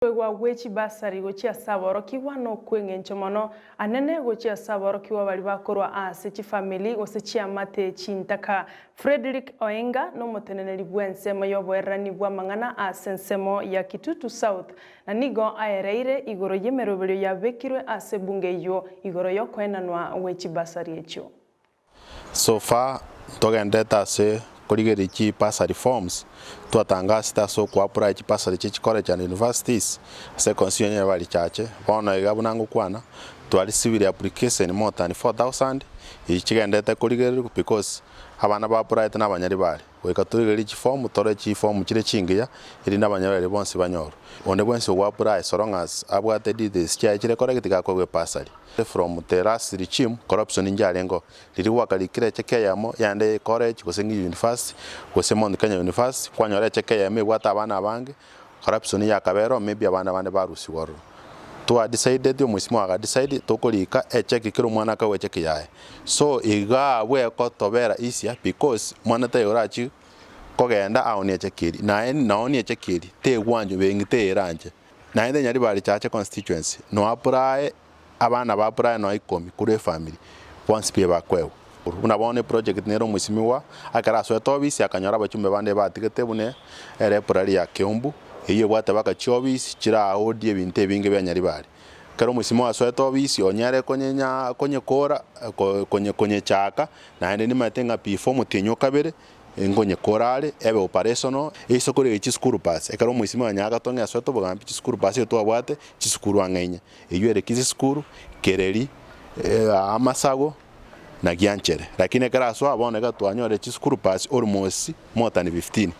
Wa wechi basari gochia saboro kiwa no kwengencho mono anene gochia saboro kiwa bali bakorwa ase chi family osechia mate chintaka Frederick Oenga no moteneneri bwensemo yoboerani bwa mangana ase nsemo ya Kitutu South na nigo aereire igoro yemerobero yabekirwe ase bunge yo igoro yo kwenanwa wechi basari echo. So far togendeta ase koligeri chi basari forms tuatanga sita so kwa apply chi basari chi college and universities se Kisii and Nyaribari Chache bona igabunangu kwana twali civil application more than 4000 ichigendeta koligeri because abana ba apply na Nyaribari weka tuligeri chi form tore chi form chire chingiya iri na Nyaribari bonse banyoro one bonse wa apply so long as abwate details chire correct ga kwa basari from the last regime corruption injalengo liri wakali kire cheke yamo yande college gosengi university gosemon Kenya university kwanyore cheke yame gwata abana abange corruption ya kabero maybe abana bande barusi woro to decided omusimo aga decide tokolika echeke kiro mwana ka wecheke yae so iga we ko tobera isia because mwana tayorachi kogenda aoni echekiri naoni echekiri te gwanjo bengite iranje na ende Nyaribari Chache constituency no apply abana ba apply no ikomi kure family once pie bakwewe unabone project nero musimiwa akara so tobisi akanyora bachumbe bande batigete bune ere prali ya Kiumbu iyo bwate baka chobisi chira odie binte binge bya Nyaribari kero musimiwa so tobisi onyare konye kora konye chaka na ende ni matenga P4 mutinyo kabere ngonye korale ebe operational iso kore chi school pass ekaro musimo anyaga tonga sweto bogampi chi school pass to abwate chi school angenya eyere kizi school kereri amasago na gianchere lakini ekara so abone ga twanyore chi school pass almost more than 15